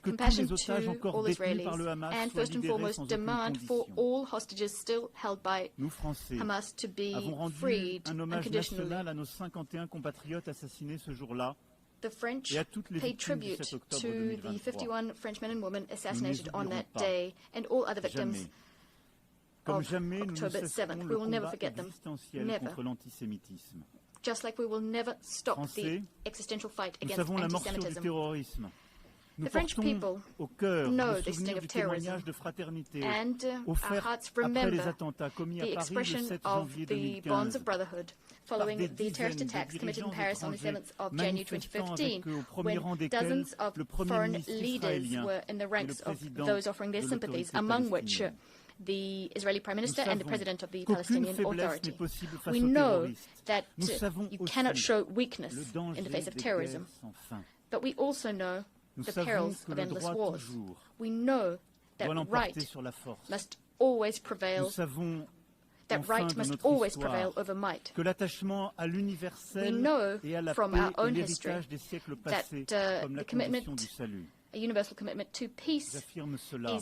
compassion to all Israelis, and first and foremost demand for all hostages still held by Hamas to be freed unconditionally. The French paid tribute to the 51 French men and women assassinated on that day and all other victims of October 7th. We will never forget them. Never. Just like we will never stop the existential fight against anti-Semitism. The French people know the sting of terrorism, and our hearts remember the expression of the bonds of brotherhood following the terrorist attacks committed in Paris on the 7th of January 2015, when dozens of foreign leaders were in the ranks of those offering their sympathies, among which the Israeli Prime Minister and the President of the Palestinian Authority. We know that you cannot show weakness in the face of terrorism, but we also know the perils of endless wars. We know that right must always prevail, that right must always prevail over might. We know from our own history that the commitment, a universal commitment to peace, is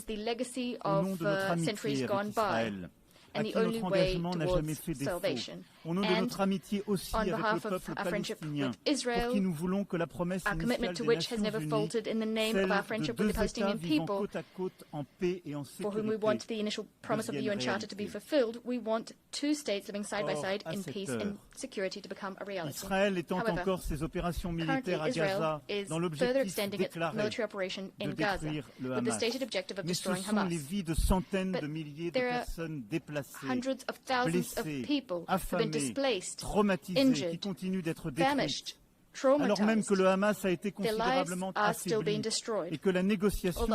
the legacy of centuries gone by, and the only way towards salvation. And on behalf of our friendship with Israel, our commitment to which has never faltered in the name of our friendship with the Palestinian people, for whom we want the initial promise of the UN Charter to be fulfilled, we want two states living side by side in peace and security to become a reality. However, currently Israel is further extending its military operation in Gaza with the stated objective of destroying Hamas. But there are hundreds of thousands of people who have been displaced, injured, famished, traumatized. Their lives are still being destroyed. Although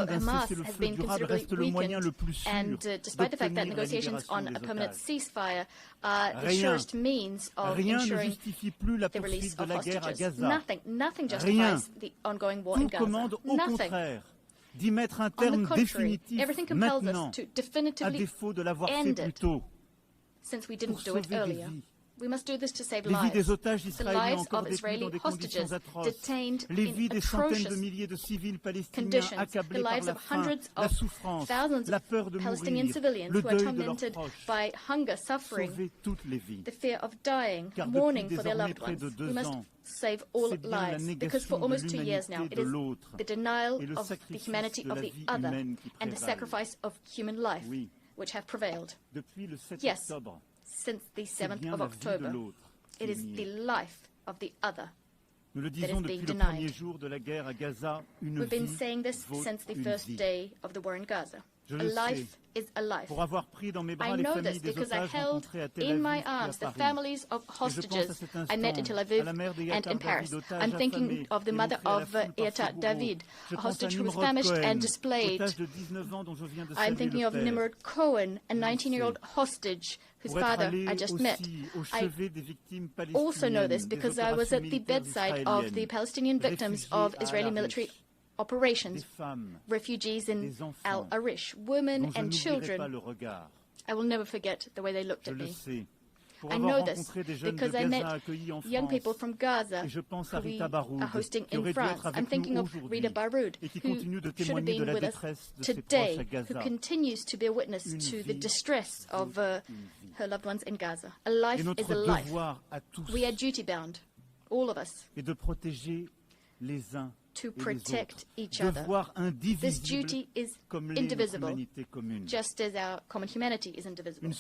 Hamas has been considerably weakened, and despite the fact that negotiations on a permanent ceasefire are the surest means of ensuring the release of hostages, nothing justifies the ongoing war in Gaza. Nothing. On the contrary, everything compels us to definitively end it, since we didn't do it earlier. We must do this to save lives. The lives of Israeli hostages detained in atrocious conditions. The lives of hundreds of thousands of Palestinian civilians who are tormented by hunger, suffering, the fear of dying, mourning for their loved ones. We must save all lives, because for almost 2 years now, it is the denial of the humanity of the other and the sacrifice of human life which have prevailed. Yes, since the 7th of October, it is the life of the other that is being denied. We've been saying this since the first day of the war in Gaza. A life is a life. I know this because I held in my arms the families of hostages I met in Tel Aviv and in Paris. I'm thinking of the mother of Eata David, a hostage who was famished and displaced. I'm thinking of Nimrod Cohen, a 19-year-old hostage whose father I just met. I also know this because I was at the bedside of the Palestinian victims of Israeli military operations, refugees in Al Arish, women and children. I will never forget the way they looked at me. I know this because I met young people from Gaza who we are hosting in France. I'm thinking of Rita Baroud, who should have been with us today, who continues to bear witness to the distress of her loved ones in Gaza. A life is a life. We are duty-bound, all of us, to protect each other. This duty is indivisible, just as our common humanity is indivisible.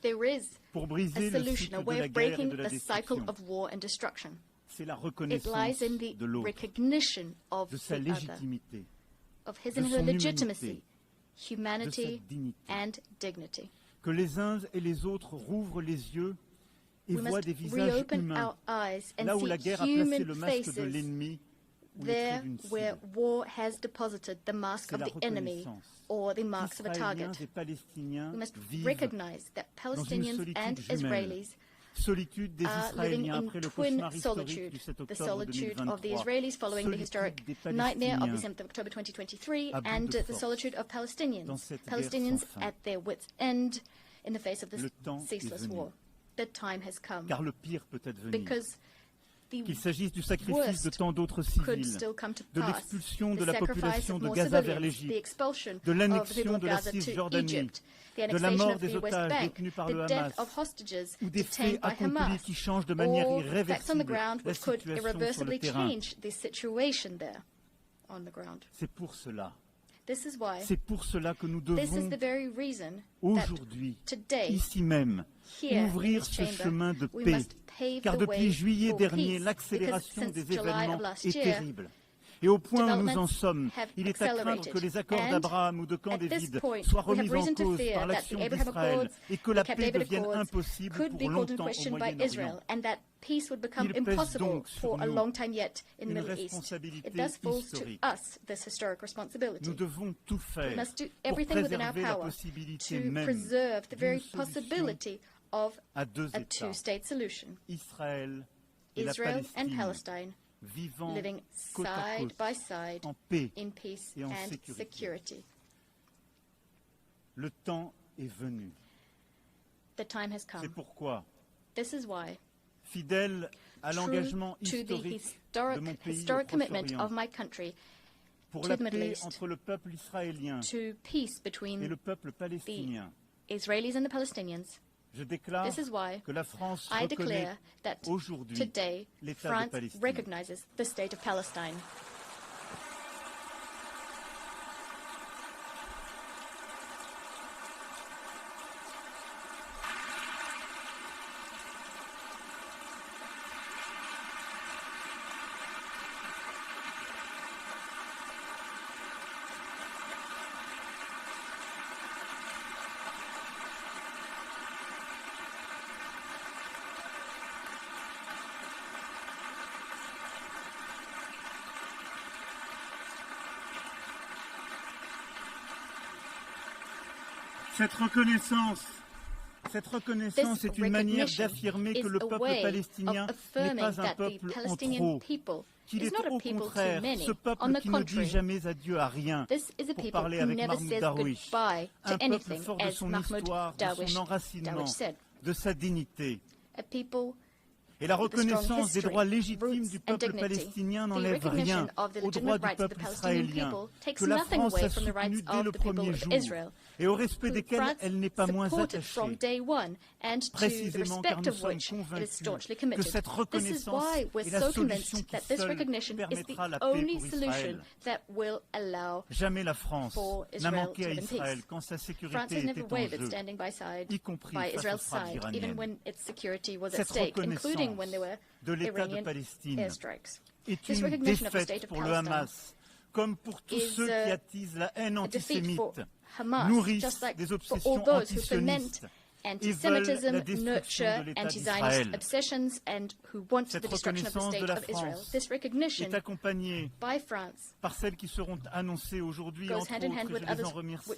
There is a solution, a way of breaking the cycle of war and destruction. It lies in the recognition of the other, of his and her legitimacy, humanity, and dignity. We must reopen our eyes and see human faces there where war has deposited the mask of the enemy or the marks of a target. We must recognize that Palestinians and Israelis are living in twin solitude, the solitude of the Israelis following the historic nightmare of the 7th of October 2023, and the solitude of Palestinians at their wits' end in the face of this ceaseless war. The time has come, because qu'il s'agisse du sacrifice de tant d'autres civils, de l'expulsion de la population de Gaza vers l'Égypte, de l'annexion de la Cisjordanie, de la mort des otages détenus par le Hamas, ou des faits accomplis qui changent de manière irréversible la situation sur le terrain. C'est pour cela. C'est pour cela que nous devons aujourd'hui, ici même, ouvrir ce chemin de paix, car depuis juillet dernier, l'accélération des événements est terrible. Et au point où nous en sommes, il est à craindre que les accords d'Abraham ou de Camp David soient remis en cause par l'action d'Israël et que la paix devienne impossible pour longtemps au Moyen-Orient. Il pèse donc sur nous une responsabilité historique. Nous devons tout faire pour préserver la possibilité même d'une solution à deux États, Israël et la Palestine, vivant côte à côte, en paix et en sécurité. Le temps est venu. C'est pourquoi, fidèle à l'engagement historique de mon pays au Proche-Orient, pour la paix entre le peuple israélien et le peuple palestinien, je déclare que la France reconnaît aujourd'hui l'État de Palestine. Cette reconnaissance est une manière d'affirmer que le peuple palestinien n'est pas un peuple en trop, qu'il est au contraire ce peuple qui ne dit jamais adieu à rien, pour parler avec Mahmoud Darwish, un peuple fort de son histoire, de son enracinement, de sa dignité. Et la reconnaissance des droits légitimes du peuple palestinien n'enlève rien aux droits du peuple israélien, que la France a soutenu dès le premier jour, et au respect desquels elle n'est pas moins attachée, précisément car nous sommes convaincus que cette reconnaissance est la solution qui seule permettra la paix pour Israël. Jamais la France n'a manqué à Israël quand sa sécurité était en jeu, y compris face aux frappes iraniennes. Cette reconnaissance de l'État de Palestine est une défaite pour le Hamas, comme pour tous ceux qui attisent la haine antisémite, nourrissent des obsessions antisionistes et veulent la destruction de l'État d'Israël. Cette reconnaissance de la France est accompagnée par celles qui seront annoncées aujourd'hui, entre autres, je les en remercie,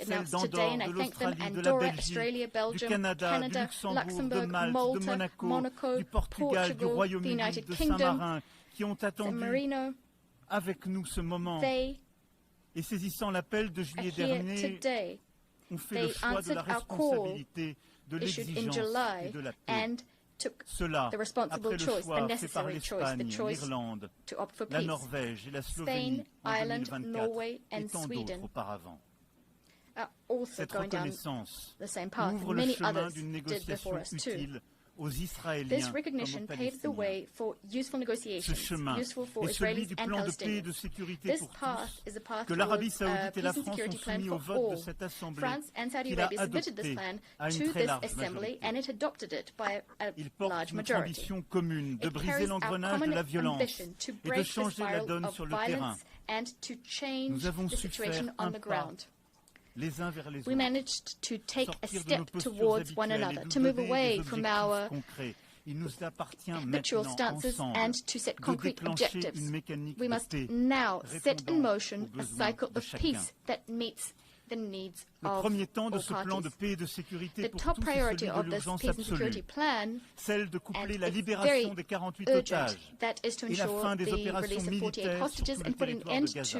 celles d'Andorre, de l'Australie, de la Belgique, du Canada, du Luxembourg, de Malte, de Monaco, du Portugal, du Royaume-Uni, de Saint-Marin, qui ont attendu avec nous ce moment. Et saisissant l'appel de juillet dernier, ont fait le choix de la responsabilité, de l'exigence et de la paix. Cela, après le choix fait par l'Espagne, l'Irlande, la Norvège et la Slovénie en 2024 et tant d'autres auparavant. Cette reconnaissance ouvre le chemin d'une négociation utile aux Israéliens comme aux Palestiniens. Ce chemin est celui du plan de paix et de sécurité pour tous que l'Arabie saoudite et la France ont soumis au vote de cette Assemblée qui l'a adopté à une très large majorité. Il porte notre ambition commune de briser l'engrenage de la violence et de changer la donne sur le terrain. Nous avons su faire un pas les uns vers les autres, sortir de nos postures habituelles et nous donner des objectifs concrets. Il nous appartient maintenant ensemble de déclencher une mécanique de paix répondant aux besoins de chacun. Le premier temps de ce plan de paix et de sécurité pour tous est celui de l'urgence absolue, celle de coupler la libération des 48 otages et la fin des opérations militaires sur tout le territoire de Gaza.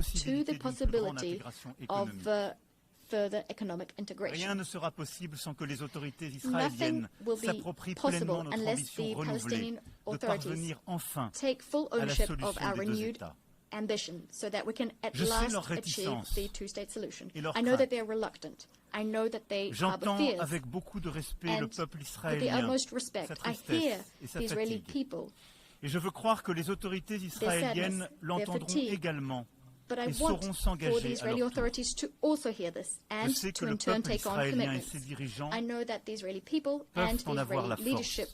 to the possibility of further economic integration. Rien ne sera possible sans que les autorités israéliennes s'approprient pleinement notre ambition renouvelée de parvenir enfin take full à la ownership of solution our des deux renewed États. ambition so that we can at last achieve the two-state solution. I know that they are reluctant. I know that they harbor fears. Avec beaucoup de respect and le peuple with the utmost respect, I hear the Israeli people. Et je veux croire que les autorités israéliennes l'entendront également. But I want for the Israeli authorities to also hear this and to in turn take on commitments. I know that the Israeli people and the Israeli leadership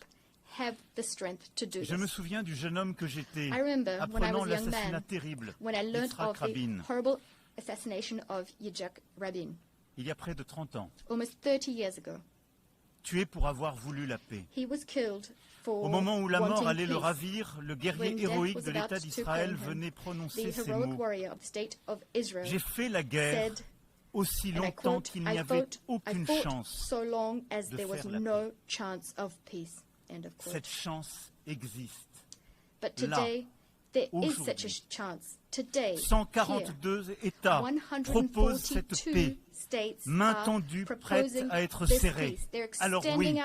have the strength to do this. Je me souviens du jeune homme que j'étais, I remember when I was a young l'assassinat man, terrible when I learned of the Rabin, horrible assassination of Yitzhak Rabin, il y a près de 30 ans, almost 30 years ago. tué pour avoir voulu la paix. He was killed for Au moment où la mort wanting allait le peace. ravir, le guerrier When death héroïque was de about l'État to d'Israël claim him, venait the prononcer ces heroic mots. warrior of the state of Israel J'ai fait la guerre said, aussi and I longtemps quote, qu'il I n'y avait fought aucune chance. so long as de there was faire la no chance of peace. End of quote. Cette chance existe. But today, there is such a chance. Today, 142 États proposent cette paix, main tendue, prête à être serrée. Alors oui,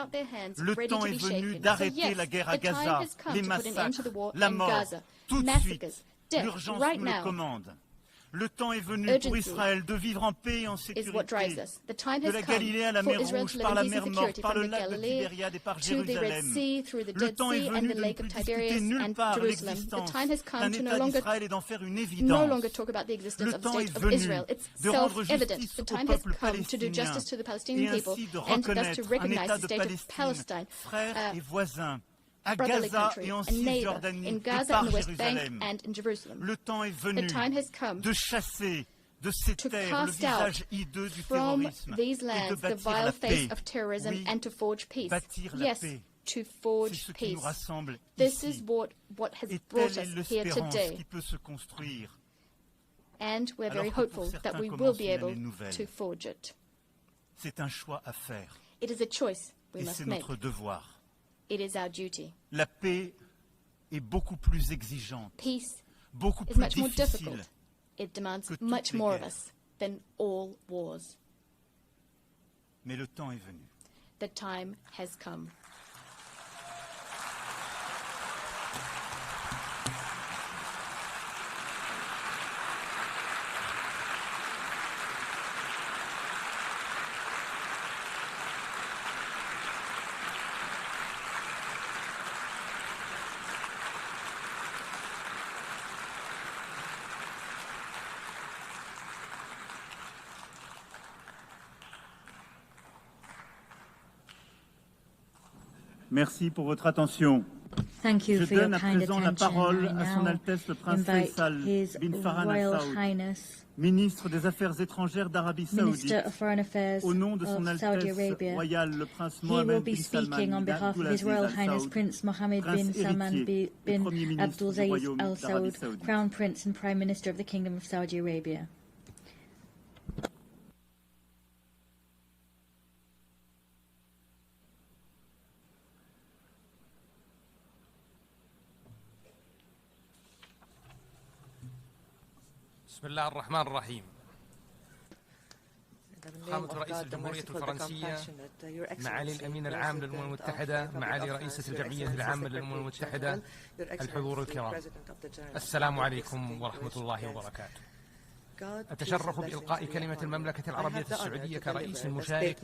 le temps est venu d'arrêter la guerre à Gaza, les massacres, la mort, tout de suite. L'urgence nous le commande. Le temps est venu pour Israël de vivre en paix et en sécurité, de la Galilée à la mer Rouge, par la mer Morte, par le lac de Tibériade et par Jérusalem. Le temps est venu de ne plus discuter nulle part l'existence d'un État d'Israël et d'en faire une évidence. Le temps est venu de rendre justice au peuple palestinien et ainsi de reconnaître un État de Palestine, frère et voisin, à Gaza et en Cisjordanie et par Jérusalem. Le temps est venu de chasser de ces terres le visage hideux du terrorisme et de bâtir la paix. Oui, bâtir la paix. To forge C'est ce qui nous peace. rassemble This ici. is what has Et brought telle est us here l'espérance today. qui peut se construire. And we're very Alors que pour hopeful certains that we will commence be une able année nouvelle. to forge it. C'est un choix à faire It is a choice we et must c'est make. notre devoir. It is our duty. La paix est beaucoup plus exigeante, Peace beaucoup is plus much more difficile. difficult. It demands que toutes much les more of guerres. us than all wars. Mais le temps est venu. The time has come. Merci pour votre attention. Thank you Je for your donne à kind présent la attention. parole I à son now Altesse le Prince invite Faisal His bin Farhan Royal Al Saoud, Highness, ministre des Affaires étrangères d'Arabie Saoudite, Minister of Foreign Affairs au nom de son of Saudi Altesse Arabia. royale le Prince He will Mohammed be bin speaking Salman on bin behalf of His Abdulaziz Royal Al Highness Saoud, Prince Mohammed Prince bin Salman héritier et bin Premier ministre du Abdulaziz Royaume Al d'Arabie Saoud, Saoudite. Crown Prince and Prime Minister of the Kingdom of Saudi Arabia. بسم الله الرحمن الرحيم. فخامة رئيس الجمهورية الفرنسية، معالي الأمين العام للأمم المتحدة، معالي رئيسة الجمعية العامة للأمم المتحدة، الحضور الكرام، السلام عليكم ورحمة الله وبركاته. أتشرف بإلقاء كلمة المملكة العربية السعودية كرئيس مشارك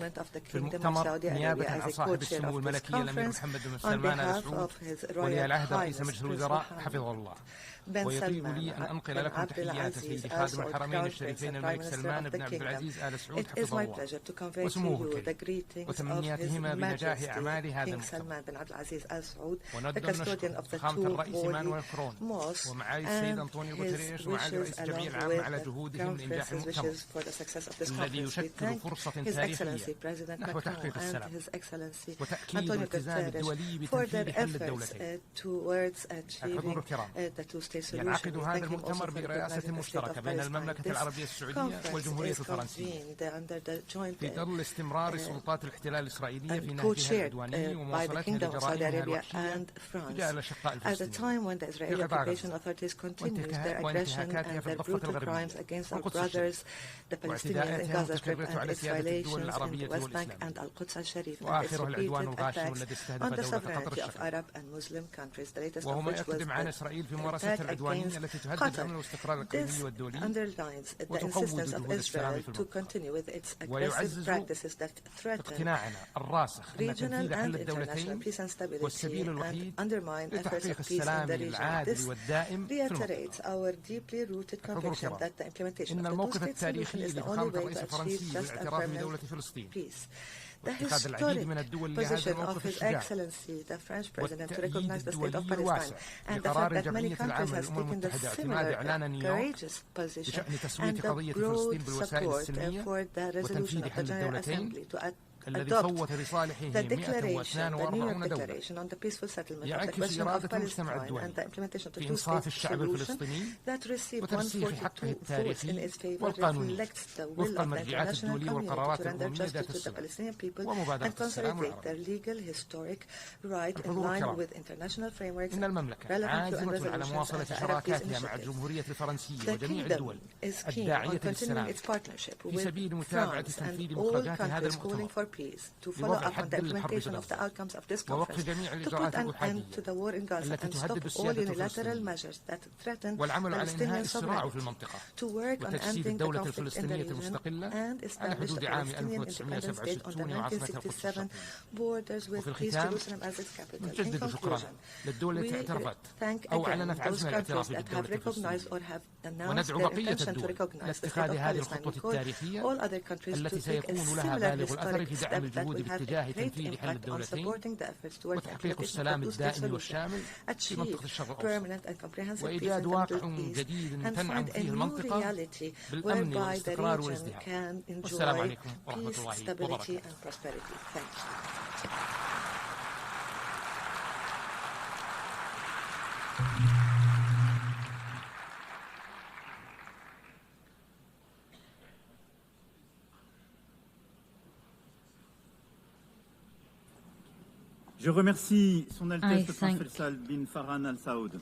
في المؤتمر نيابة عن صاحب السمو الملكي الأمير محمد بن سلمان آل سعود ولي العهد رئيس مجلس الوزراء حفظه الله. ويطيب لي أن أنقل لكم تحيات سيدي خادم الحرمين الشريفين الملك سلمان بن عبد العزيز آل سعود حفظه الله وسموه الكريم وتمنياتهما بنجاح أعمال هذا المؤتمر. ونود نشكر فخامة الرئيس إيمانويل ماكرون ومعالي السيد أنطونيو غوتيريش ومعالي رئيس الجمعية العامة على جهودهم لإنجاح المؤتمر الذي يشكل فرصة تاريخية نحو تحقيق السلام وتأكيد الالتزام الدولي بتنفيذ حل الدولتين. الحضور الكرام، ينعقد هذا المؤتمر برئاسة مشتركة بين المملكة العربية السعودية والجمهورية الفرنسية في ظل استمرار سلطات الاحتلال الإسرائيلية في نهجها العدواني ومواصلتها لجرائمها الوحشية تجاه الأشقاء الفلسطينيين في قطاع غزة وانتهاكاتها في الضفة الغربية والقدس الشريف واعتداءاتها المتكررة على سيادة الدول العربية والإسلام وآخرها العدوان الغاشم الذي استهدف دولة قطر الشقيقة وهو ما يقدم عن إسرائيل في ممارستها العدوانية التي تهدد الأمن والاستقرار الإقليمي والدولي وتقوض جهود السلام في المنطقة ويعزز اقتناعنا الراسخ أن تنفيذ حل الدولتين هو السبيل الوحيد لتحقيق السلام العادل والدائم في المنطقة. حضور الكرام، إن الموقف التاريخي لفخامة الرئيس الفرنسي بالاعتراف بدولة فلسطين واتخاذ العديد من الدول لهذا الموقف الشجاع والتأييد الدولي الواسع لقرار جمعية العامة للأمم المتحدة اعتماد إعلان نيويورك بشأن تسوية قضية فلسطين بالوسائل السلمية وتنفيذ حل الدولتين الذي صوت لصالحه 142 دولة يعكس إرادة المجتمع الدولي في إنصاف الشعب الفلسطيني وترسيخ حقه التاريخي والقانوني وفق المرجعات الدولية والقرارات الأممية ذات الصلة ومبادرة السلام العربي. الحضور الكرام، إن المملكة عازمة على مواصلة شراكاتها مع الجمهورية الفرنسية وجميع الدول الداعية للسلام في سبيل متابعة تنفيذ مخرجات هذا المؤتمر لوضع حد للحرب في غزة ووقف جميع الإجراءات الأحادية التي تهدد السيادة الفلسطينية والعمل على إنهاء الصراع في المنطقة وتجسيد الدولة الفلسطينية المستقلة على حدود عام 1967 وعاصمتها القدس الشرقية. وفي الختام نجدد شكرا للدول التي اعترفت أو أعلنت عزم الاعتراف بالدولة الفلسطينية وندعو بقية الدول لاتخاذ هذه الخطوة التاريخية التي سيكون لها بالغ الأثر في دعم الجهود باتجاه تنفيذ حل الدولتين وتحقيق السلام الدائم والشامل في منطقة الشرق الأوسط وإيجاد واقع جديد تنعم فيه المنطقة بالأمن والاستقرار والازدهار. والسلام عليكم ورحمة الله وبركاته. Je remercie Son Altesse le Prince Faisal bin Farhan Al Saoud.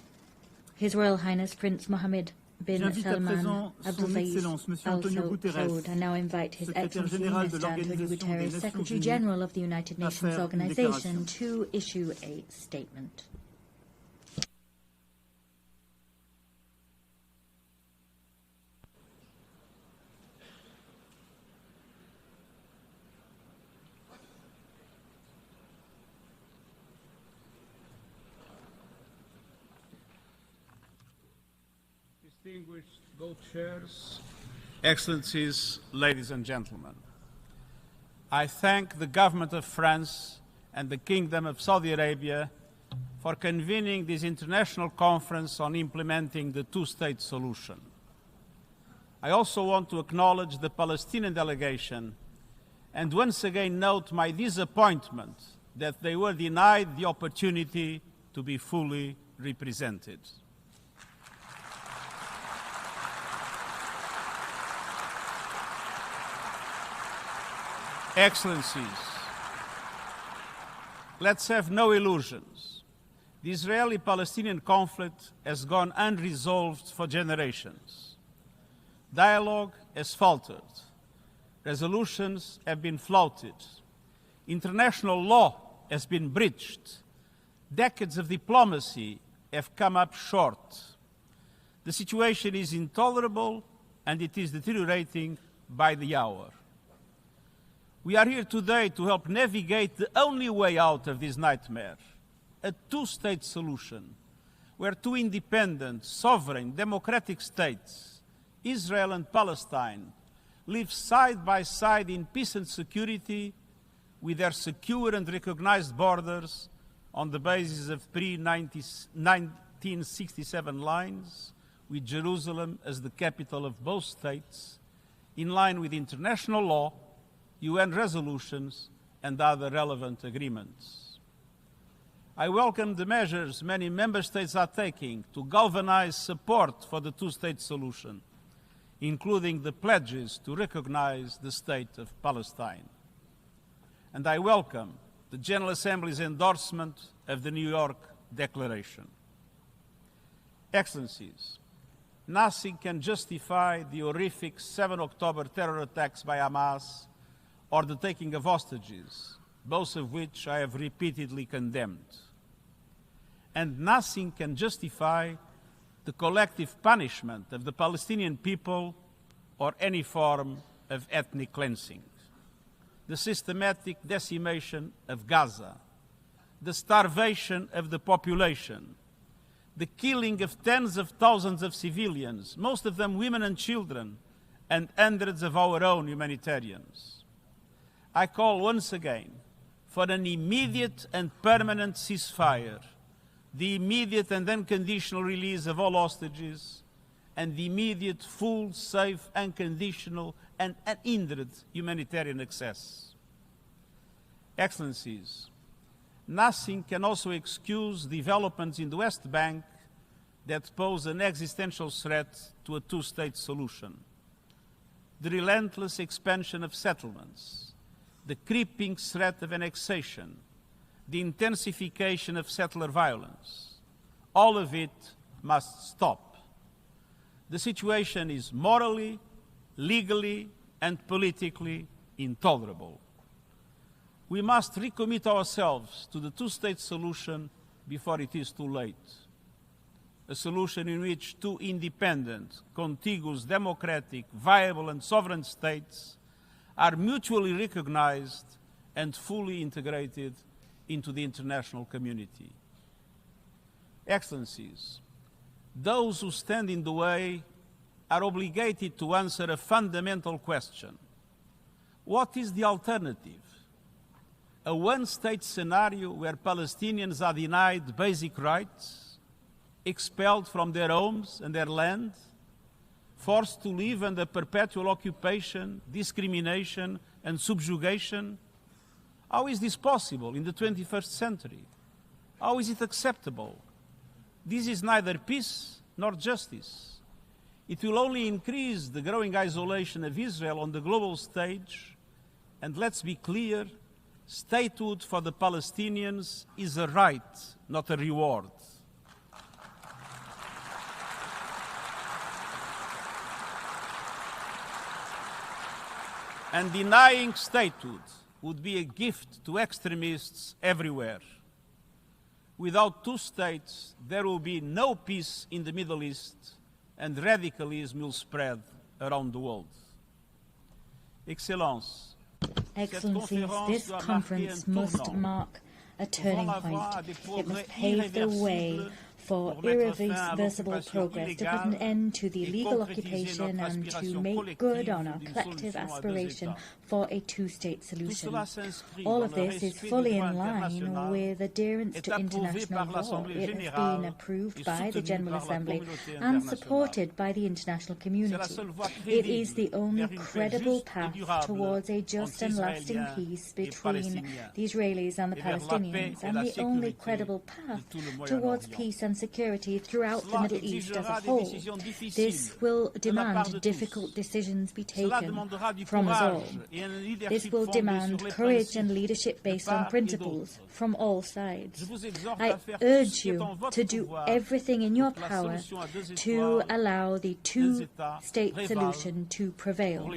His Royal Highness Prince Mohammed bin Salman Abdulaziz Al Saoud. I now invite His Excellency Mr. Antonio Guterres, Secretary General of the United Nations Organization, to issue a statement. Distinguished co-chairs, Excellencies, ladies and gentlemen, I thank the government of France and the Kingdom of Saudi Arabia for convening this international conference on implementing the two-state solution. I also want to acknowledge the Palestinian delegation and once again note my disappointment that they were denied the opportunity to be fully represented. Excellencies, let's have no illusions. The Israeli-Palestinian conflict has gone unresolved for generations. Dialogue has faltered. Resolutions have been flouted. International law has been breached. Decades of diplomacy have come up short. The situation is intolerable and it is deteriorating by the hour. We are here today to help navigate the only way out of this nightmare, a two-state solution, where two independent, sovereign, democratic states, Israel and Palestine, live side by side in peace and security with their secure and recognized borders on the basis of pre-1967 lines, with Jerusalem as the capital of both states, in line with international law, UN resolutions, and other relevant agreements. I welcome the measures many member states are taking to galvanize support for the two-state solution, including the pledges to recognize the state of Palestine. And I welcome the General Assembly's endorsement of the New York Declaration. Excellencies, nothing can justify the horrific 7 October terror attacks by Hamas or the taking of hostages, both of which I have repeatedly condemned. And nothing can justify the collective punishment of the Palestinian people or any form of ethnic cleansing, the systematic decimation of Gaza, the starvation of the population, the killing of tens of thousands of civilians, most of them women and children, and hundreds of our own humanitarians. I call once again for an immediate and permanent ceasefire, the immediate and unconditional release of all hostages, and the immediate, full, safe, unconditional, and unhindered humanitarian access. Excellencies, nothing can also excuse developments in the West Bank that pose an existential threat to a two-state solution. The relentless expansion of settlements, the creeping threat of annexation, the intensification of settler violence, all of it must stop. The situation is morally, legally, and politically intolerable. We must recommit ourselves to the two-state solution before it is too late. A solution in which two independent, contiguous, democratic, viable, and sovereign states are mutually recognized and fully integrated into the international community. Excellencies, those who stand in the way are obligated to answer a fundamental question. What is the alternative? A one-state scenario where Palestinians are denied basic rights, expelled from their homes and their land, forced to live under perpetual occupation, discrimination, and subjugation? How is this possible in the 21st century? How is it acceptable? This is neither peace nor justice. It will only increase the growing isolation of Israel on the global stage, and let's be clear, statehood for the Palestinians is a right, not a reward. And denying statehood would be a gift to extremists everywhere. Without two states, there will be no peace in the Middle East, and radicalism will spread around the world. Excellencies, this conference must mark a turning point. It must pave the way for irreversible progress to put an end to the illegal occupation and to make good on our collective aspiration for a two-state solution. All of this is fully in line with adherence to international law. It has been approved by the General Assembly and supported by the international community. It is the only credible path towards a just and lasting peace between the Israelis and the Palestinians, and the only credible path towards peace and security throughout the Middle East as a whole. This will demand difficult decisions be taken from us all. This will demand courage and leadership based on principles from all sides. I urge you to do everything in your power to allow the two-state solution to prevail.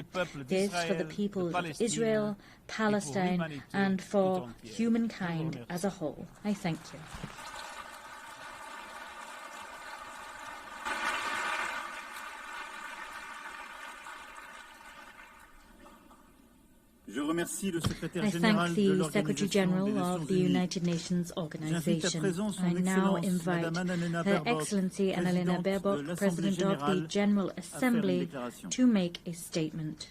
This for the people of Israel, Palestine, and for humankind as a whole. I thank you. I thank the Secretary General of the United Nations Organization. I now invite Her Excellency Annalena Baerbock, President of the General Assembly, to make a statement.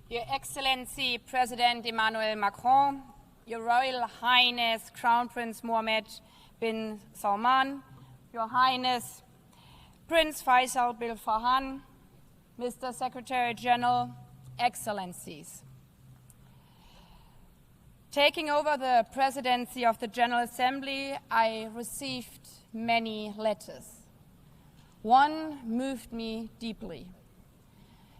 Your Excellency President Emmanuel Macron, Your Royal Highness Crown Prince Mohammed bin Salman, Your Highness Prince Faisal bin Farhan, Mr. Secretary General, Excellencies. Taking over the presidency of the General Assembly, I received many letters. One moved me deeply.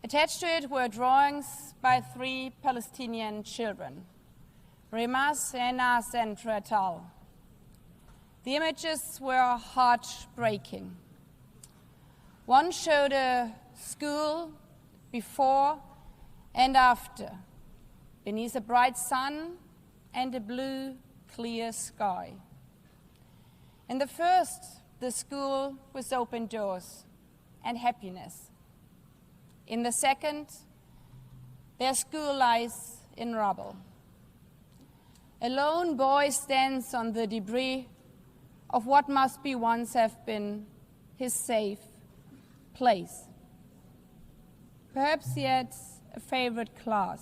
Attached to it were drawings by 3 Palestinian children, Remas, Enas, and Retal. The images were heartbreaking. One showed a school before and after, beneath a bright sun and a blue, clear sky. In the first, the school with open doors and happiness. In the second, their school lies in rubble. A lone boy stands on the debris of what must be once have been his safe place. Perhaps he had a favorite class,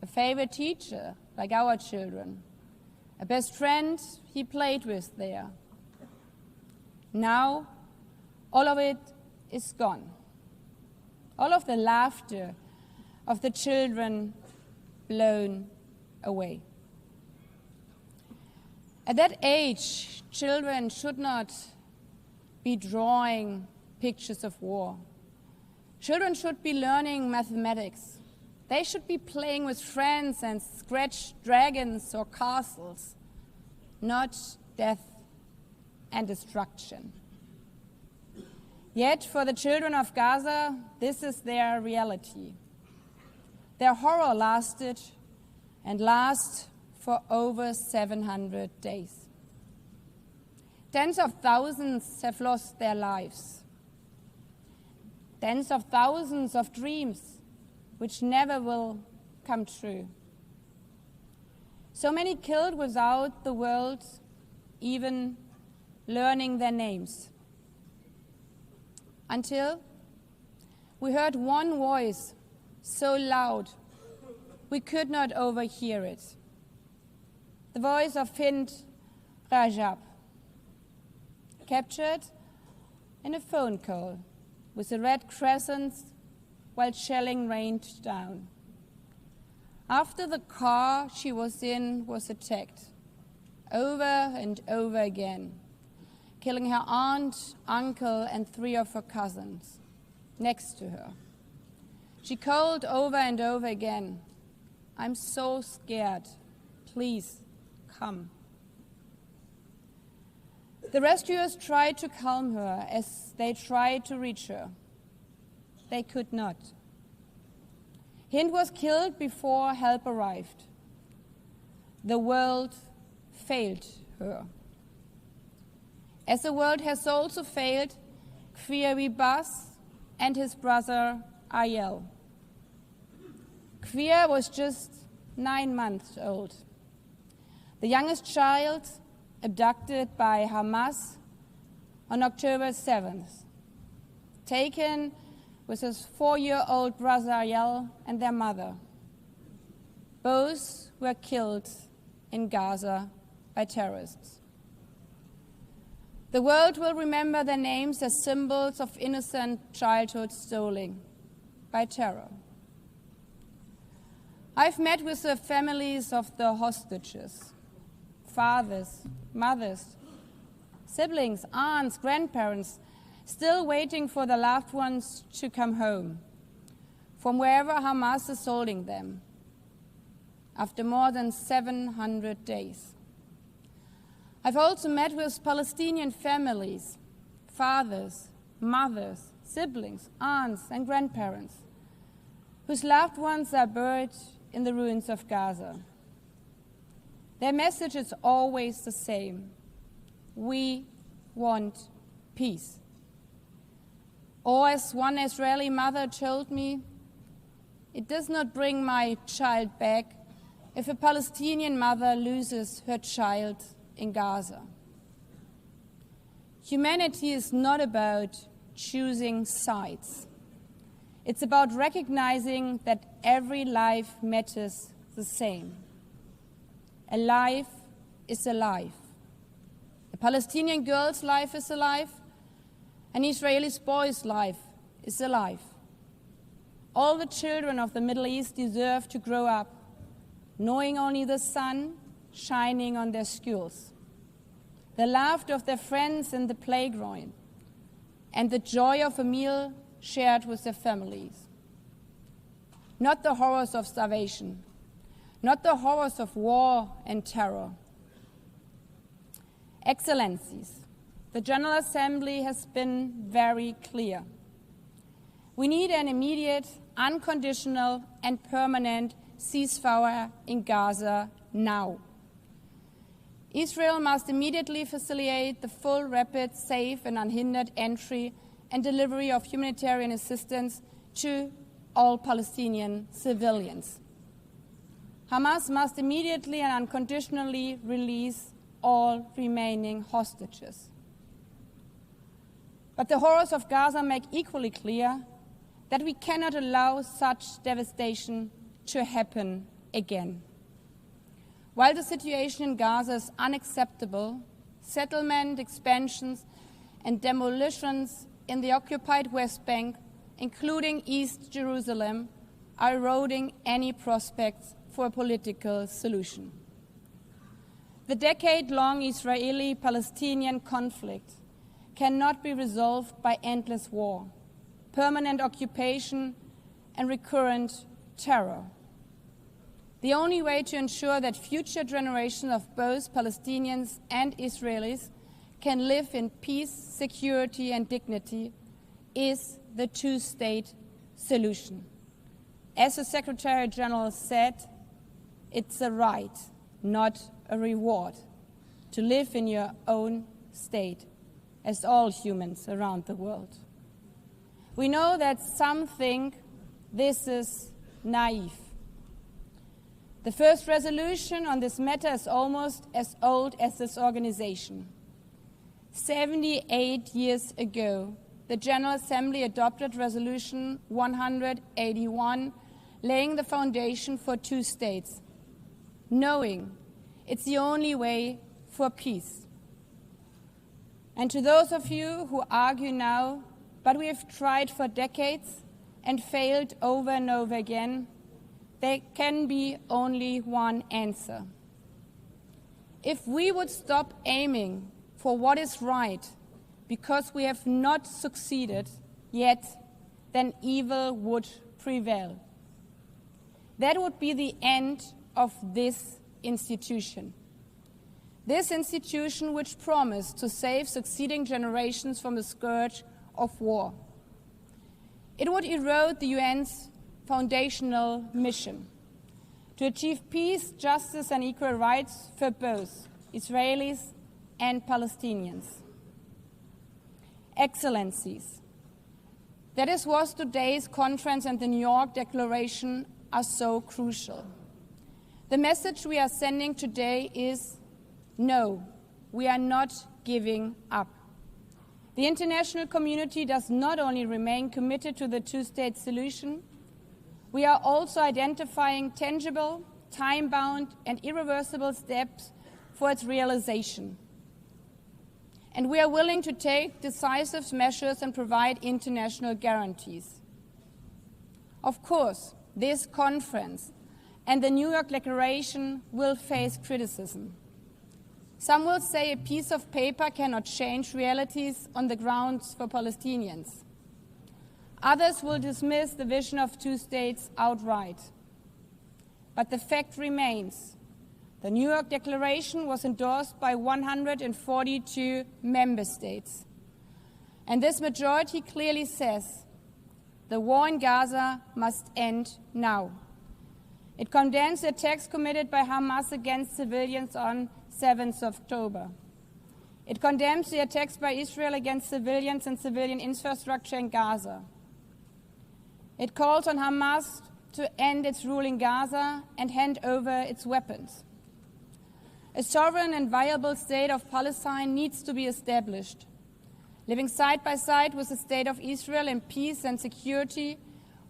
a favorite teacher, like our children, a best friend he played with there. Now, all of it is gone. All of the laughter of the children blown away. At that age, children should not be drawing pictures of war. Children should be learning mathematics. They should be playing with friends and scratch dragons or castles, not death and destruction. Yet, for the children of Gaza, this is their reality. Their horror lasted and lasts for over 700 days. Tens of thousands have lost their lives. Tens of thousands of dreams which never will come true. So many killed without the world even learning their names. Until we heard one voice so loud we could not overhear it. The voice of Hind Rajab, captured in a phone call with a red crescent while shelling rained down. After the car she was in was attacked, over and over again, killing her aunt, uncle, and 3 of her cousins next to her. She called over and over again, "I'm so scared, please come." The rescuers tried to calm her as they tried to reach her. They could not. Hind was killed before help arrived. The world failed her. As the world has also failed Kfir Bas and his brother Ayel. Kfir was just 9 months old, the youngest child abducted by Hamas on October 7th, taken with his 4-year-old brother Ayel and their mother. Both were killed in Gaza by terrorists. The world will remember their names as symbols of innocent childhood stolen by terror. I've met with the families of the hostages, fathers, mothers, siblings, aunts, grandparents, still waiting for their loved ones to come home from wherever Hamas is holding them after more than 700 days. I've also met with Palestinian families, fathers, mothers, siblings, aunts, and grandparents, whose loved ones are buried in the ruins of Gaza. Their message is always the same: we want peace. Or as one Israeli mother told me, "It does not bring my child back if a Palestinian mother loses her child in Gaza." Humanity is not about choosing sides. It's about recognizing that every life matters the same. A life is a life. A Palestinian girl's life is a life. An Israeli boy's life is a life. All the children of the Middle East deserve to grow up knowing only the sun shining on their schools, the laughter of their friends in the playground, and the joy of a meal shared with their families. Not the horrors of starvation, not the horrors of war and terror. Excellencies, the General Assembly has been very clear. We need an immediate, unconditional, and permanent ceasefire in Gaza now. Israel must immediately facilitate the full, rapid, safe, and unhindered entry and delivery of humanitarian assistance to all Palestinian civilians. Hamas must immediately and unconditionally release all remaining hostages. But the horrors of Gaza make equally clear that we cannot allow such devastation to happen again. While the situation in Gaza is unacceptable, settlement expansions and demolitions in the occupied West Bank, including East Jerusalem, are eroding any prospects for a political solution. The decade-long Israeli-Palestinian conflict cannot be resolved by endless war, permanent occupation, and recurrent terror. The only way to ensure that future generations of both Palestinians and Israelis can live in peace, security, and dignity is the two-state solution. As the Secretary General said, it's a right, not a reward, to live in your own state, as all humans around the world. We know that some think this is naive. The first resolution on this matter is almost as old as this organization. 78 years ago, the General Assembly adopted Resolution 181, laying the foundation for two states, knowing it's the only way for peace. And to those of you who argue now, but we have tried for decades and failed over and over again, there can be only one answer. If we would stop aiming for what is right because we have not succeeded yet, then evil would prevail. That would be the end of this institution. This institution which promised to save succeeding generations from the scourge of war. It would erode the UN's foundational mission to achieve peace, justice, and equal rights for both Israelis and Palestinians. Excellencies, that is what today's conference and the New York Declaration are so crucial. The message we are sending today is no, we are not giving up. The international community does not only remain committed to the two-state solution, we are also identifying tangible, time-bound, and irreversible steps for its realization. And we are willing to take decisive measures and provide international guarantees. Of course, this conference and the New York Declaration will face criticism. Some will say a piece of paper cannot change realities on the grounds for Palestinians. Others will dismiss the vision of two states outright. But the fact remains, the New York Declaration was endorsed by 142 member states. And this majority clearly says the war in Gaza must end now. It condemns the attacks committed by Hamas against civilians on 7th of October. It condemns the attacks by Israel against civilians and civilian infrastructure in Gaza. It calls on Hamas to end its rule in Gaza and hand over its weapons. A sovereign and viable state of Palestine needs to be established, living side by side with the state of Israel in peace and security,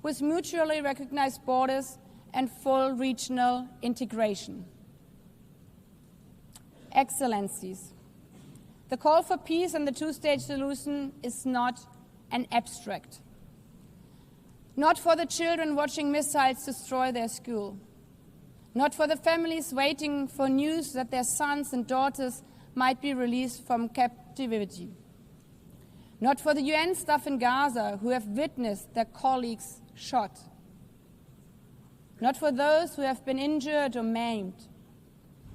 with mutually recognized borders and full regional integration. Excellencies, the call for peace and the two-state solution is not an abstract. Not for the children watching missiles destroy their school. Not for the families waiting for news that their sons and daughters might be released from captivity. Not for the UN staff in Gaza who have witnessed their colleagues shot. Not for those who have been injured or maimed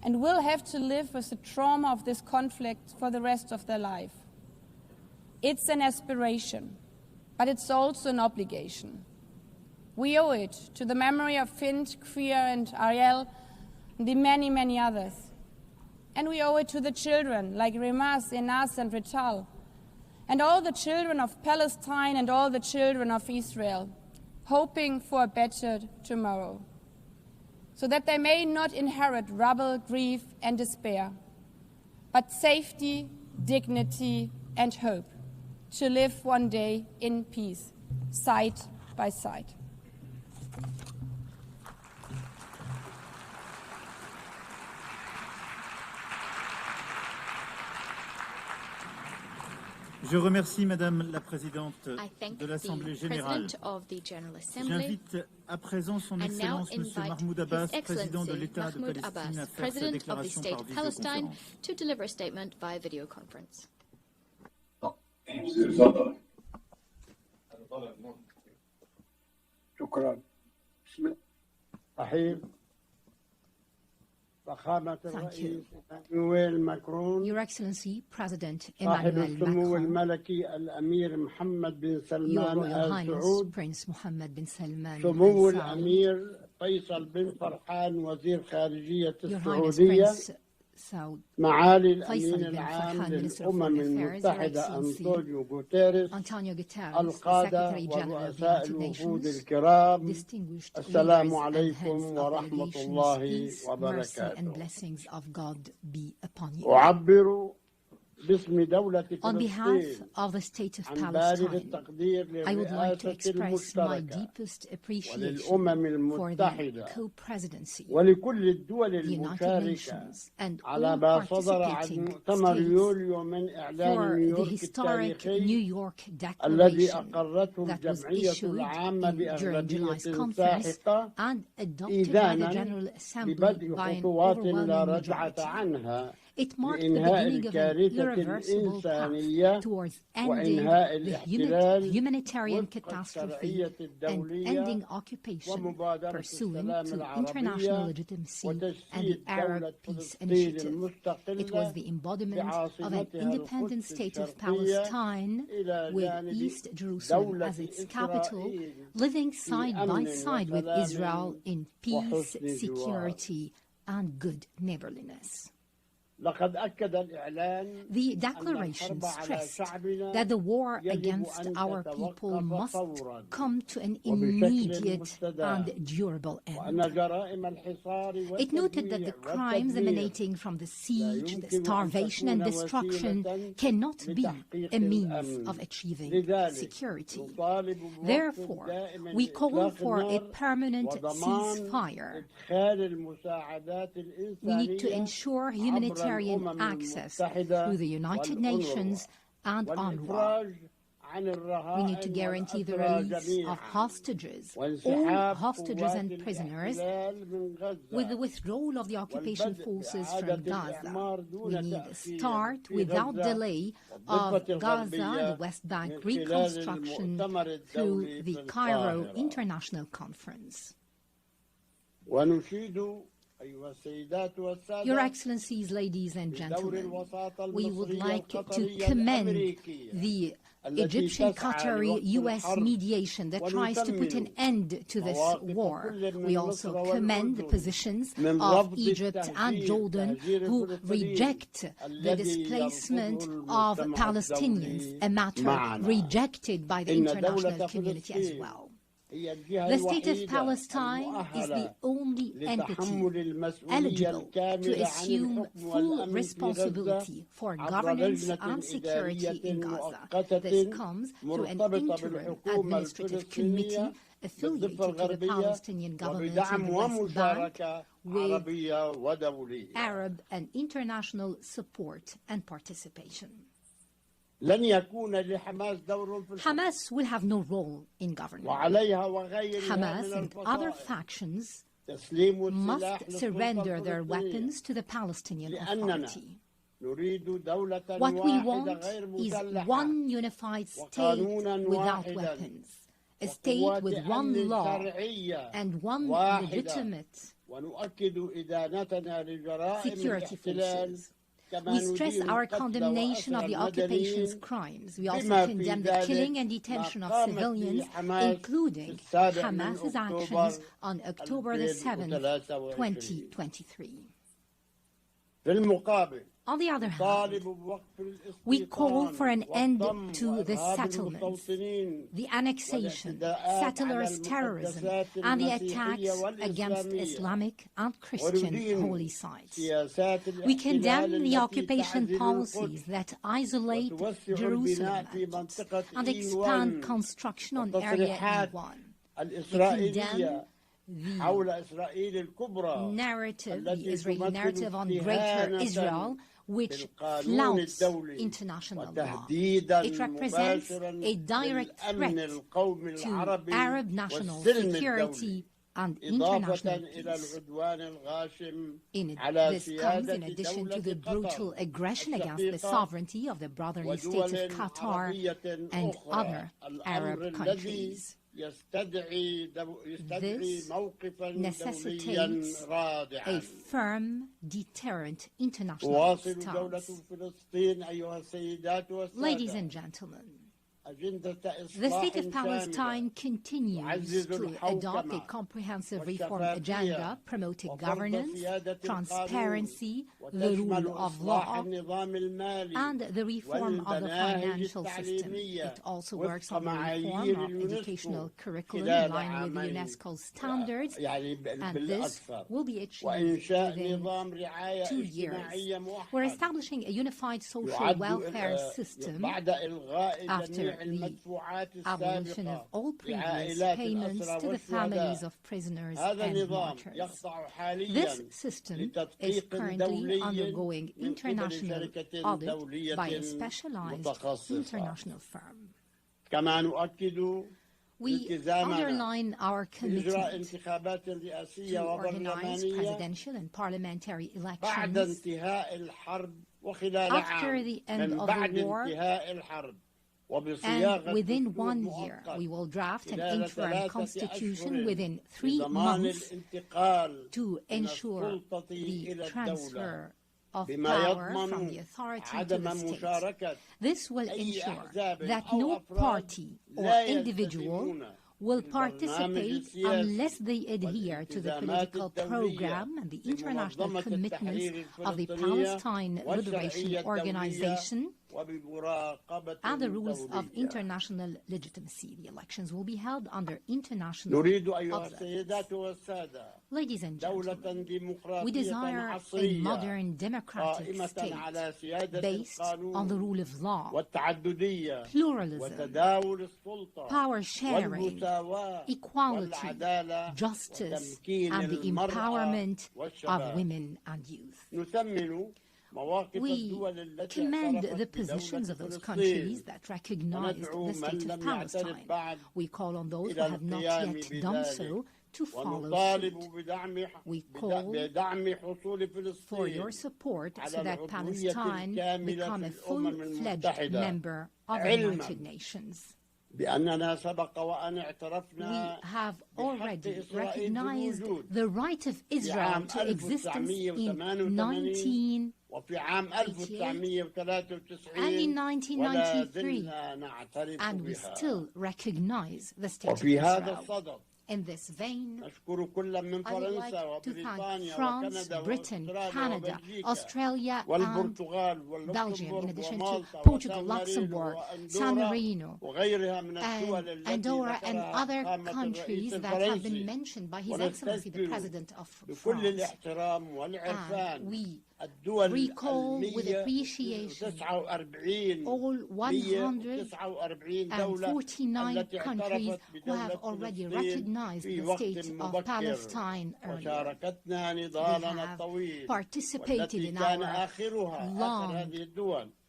and will have to live with the trauma of this conflict for the rest of their life. It's an aspiration, but it's also an obligation. We owe it to the memory of Fint, Kfir, and Ariel, and the many, many others. And we owe it to the children like Rimas, Enas, and Rital, and all the children of Palestine and all the children of Israel, hoping for a better tomorrow, so that they may not inherit rubble, grief, and despair, but safety, dignity, and hope, to live one day in peace, side by side. Je remercie Madame la Présidente de l'Assemblée générale. J'invite à présent Son Excellence Monsieur Mahmoud Abbas, Président de l'État de Palestine, à faire sa déclaration par vidéoconférence. To deliver a statement via video conference. شكرا. بسم الله الرحمن فخامة الرئيس إمانويل ماكرون Your Excellency, President صاحب Emmanuel السمو Macron, الملكي الأمير محمد بن Your سلمان Royal آل Highness سعود Prince Mohammed bin Salman سمو Al Saud, الأمير فيصل بن فرحان وزير خارجية Your Highness السعودية Prince Saud, معالي Faisal الأمين bin العام Farhan, Minister of للأمم Foreign Affairs, Your المتحدة Excellency, أنطونيو غوتيريس Antonio Guterres, القادة Secretary General of the ورؤساء United الوفود Nations, الكرام distinguished السلام leaders and عليكم heads of ورحمة delegations, الله peace, mercy, وبركاته. and blessings of God be upon you. أعبر باسم دولة On behalf فلسطين of the State of عن بالغ Palestine, التقدير I would like to للرئاسة express my المشتركة deepest appreciation وللأمم for the المتحدة co-presidency, ولكل الدول the United المشاركة Nations, and على all ما صدر عن participating مؤتمر states يوليو من إعلان for the نيويورك historic New التاريخي York الذي Declaration أقرته that was الجمعية issued العامة during بأغلبية July's conference ساحقة and adopted by the إيذانا General Assembly ببدء by an خطوات لا overwhelming رجعة majority. عنها It marked the لإنهاء beginning of an الكارثة irreversible path الإنسانية towards ending وإنهاء the الاحتلال humanitarian وفق catastrophe الشرعية and الدولية ending occupation ومبادرة pursuant السلام to international العربية legitimacy and the وتجسيد Arab دولة Peace فلسطين Initiative. It was المستقلة the embodiment of an بعاصمتها independent القدس state of الشرقية Palestine إلى with جانب East Jerusalem دولة as its capital, إسرائيل living في side by أمن side with وسلام Israel in peace, وحسن جوار. security, and good neighborliness. لقد أكد الإعلان The أن declaration الحرب على stressed شعبنا that the war يجب against أن our people تتوقف must فوراً come to an وبشكل immediate مستدام and durable وأن end. جرائم الحصار It noted that the والتجويع crimes والتدمير emanating from the siege, the يمكن أن starvation, and تكون destruction وسيلة cannot be لتحقيق a means الأمن. of achieving لذلك security. نطالب بوقف Therefore, دائم we call لإطلاق for a النار permanent وضمان ceasefire. إدخال المساعدات We need to الإنسانية ensure عبر humanitarian الأمم access المتحدة through the United والأونروا Nations and UNRWA. والإفراج عن We الرهائن need to guarantee the والأسرى release جميعا of hostages, all وانسحاب hostages قوات and prisoners, الاحتلال من with the غزة withdrawal of the occupation والبدء forces بإعادة from Gaza. الإعمار We دون need a تأخير start في without غزة delay والضفة of Gaza and الغربية the West Bank من خلال reconstruction المؤتمر through الدولي the في Cairo القاهرة. International Conference. ونشيد أيها السيدات Your والسادة Excellencies, ladies and بدور gentlemen, الوساطة we would المصرية like to القطرية commend الأمريكية the التي Egyptian تسعى Qatari لوقف U.S. الحرب mediation that tries to put an end to this مواقف war. كل من We مصر also commend the والأردن positions من of رفض Egypt and Jordan, تهجير who الفلسطينيين reject the الذي displacement يرفضه of المجتمع Palestinians, الدولي a matter معنا. rejected by the إن دولة international community as فلسطين well. هي الجهة The state of الوحيدة Palestine is the المؤهلة only لتحمل entity المسؤولية eligible to الكاملة عن assume الحكم full والأمن في غزة responsibility for عبر governance لجنة and security إدارية in Gaza. مؤقتة This comes through an مرتبطة interim بالحكومة administrative committee الفلسطينية affiliated بالضفة to the الغربية Palestinian government in وبدعم the West Bank ومشاركة with عربية ودولية. Arab and international support and participation. لن يكون لحماس دور في الحكم Hamas will have no role in governing. وعليها وغيرها Hamas من and other الفصائل factions تسليم السلاح must للسلطة surrender their الفلسطينية. weapons to the Palestinian لأننا Authority. نريد دولة What we واحدة want غير is مسلحة one unified state وقانوناً without واحداً weapons, a state وقوات with one أمن law شرعية and one واحدة. legitimate ونؤكد إدانتنا لجرائم security الاحتلال forces. We stress our condemnation of the occupation's crimes. We also condemn the killing and detention of civilians, including Hamas's actions on October the 7th, 2023. On the other hand, we call for an end to the settlements, the annexation, settlers' terrorism, and the attacks against Islamic and Christian holy sites. We condemn the occupation policies that isolate Jerusalem and expand construction on Area E1. We condemn the narrative, the Israeli narrative on Greater Israel, which flouts international law. It represents a direct threat to Arab national security and international peace. This comes in addition to the brutal aggression against the sovereignty of the brotherly states of Qatar and other Arab countries. This necessitates a firm, deterrent international stance. Ladies and gentlemen, the State of Palestine continues to adopt a comprehensive reform agenda promoting governance, transparency, the rule of law, and the reform of the financial system. It also works on the reform of educational curriculum in line with the UNESCO standards, and this will be achieved within 2 years. We're establishing a unified social welfare system after the abolition of all previous payments to the families of prisoners and martyrs. This system is currently undergoing international audit by a specialized international firm. We underline our commitment to organize presidential and parliamentary elections after the end of the war, and within 1 year, we will draft an interim constitution within 3 months to ensure the transfer of power from the authority to the state. This will ensure that no party or individual will participate unless they adhere to the political program and the international commitments of the Palestine Liberation Organization and the rules of international legitimacy. The elections will be held under international observance. Ladies and gentlemen, we desire a modern democratic state based on the rule of law, pluralism, power sharing, equality, justice, and the empowerment of women and youth. We commend the positions of those countries that recognize the state of Palestine. We call on those who have not yet done so to follow suit. We call for your support so that Palestine become a full-fledged member of the United Nations. We have already recognized the right of Israel to existence in 1988 and in 1993, and we still recognize the state of Israel. In this vein, I would like to thank France, Britain, Canada, Australia, and Belgium, in addition to Portugal, Luxembourg, San Marino, and Andorra, and other countries that have been mentioned by His Excellency the President of France. And we recall with appreciation all 149 countries who have already recognized the state of Palestine earlier. They have participated in our long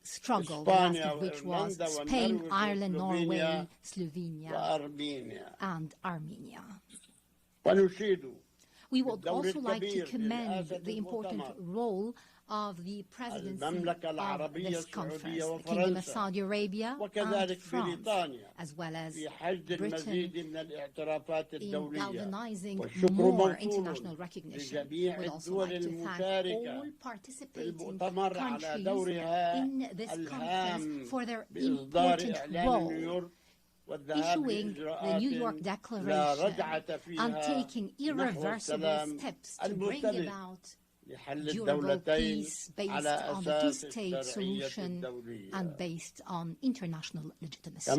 struggle, the last of which was Spain, Ireland, Norway, Slovenia, and Armenia. We would also like to commend the important role of the presidency of this conference, the Kingdom of Saudi Arabia and France, as well as Britain, in galvanizing more international recognition. We'd also like to thank all participating countries in this conference for their important role issuing the New York Declaration and taking irreversible steps to bring about durable peace based on the two-state solution and based on international legitimacy.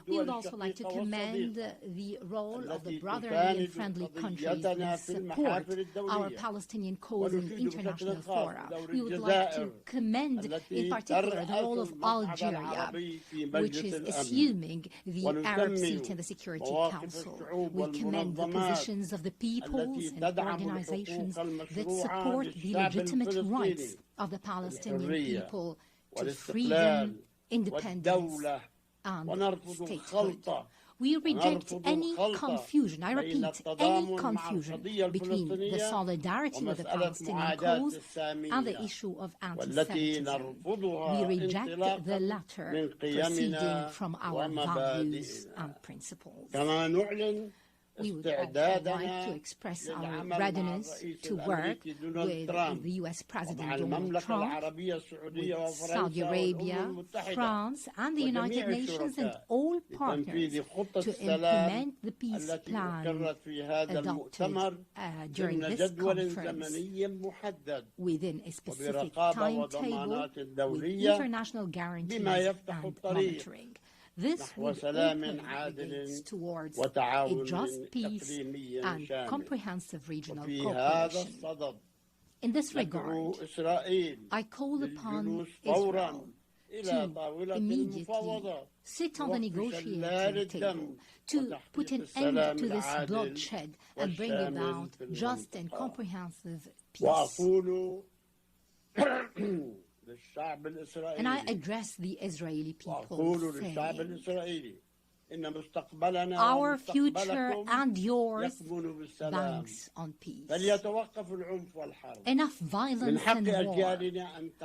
We would also like to commend the role of the brotherly and friendly countries that support our Palestinian cause in international fora. We would like to commend in particular the role of Algeria, which is assuming the Arab seat in the Security Council. We commend the positions of the peoples and organizations that support the legitimate rights of the Palestinian people to freedom, independence, and statehood. We reject any confusion, I repeat, any confusion between the solidarity with the Palestinian cause and the issue of anti-Semitism. We reject the latter proceeding from our values and principles. We would also like to express our readiness to work with the U.S. President Donald Trump, with Saudi Arabia, France, and the United Nations and all partners to implement the peace plan adopted during this conference within a specific timetable with international guarantees and monitoring. This would open the gates towards a just peace and comprehensive regional cooperation. In this regard, I call upon Israel to immediately sit on the negotiating table to put an end to this bloodshed and bring about just and comprehensive peace. And I address the Israeli people saying, our future and yours banks on peace. Enough violence and war.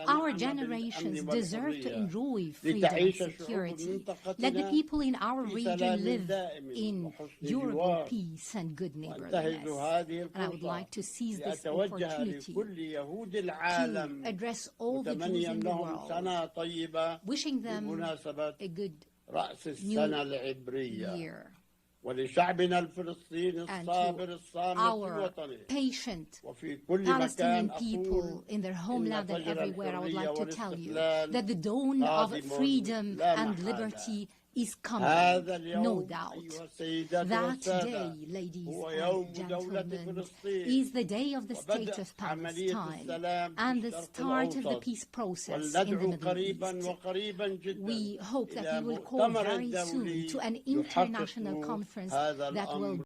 Our generations deserve to enjoy freedom and security. Let the people in our region live in durable peace and good neighborliness. And I would like to seize this opportunity to address all the Jews in the world, wishing them a good New Year. And to our patient Palestinian people in their homeland and everywhere, I would like to tell you that the dawn of freedom and liberty is coming, no doubt. That day, ladies and gentlemen, is the day of the state of Palestine and the start of the peace process in the Middle East. We hope that we will call very soon to an international conference that will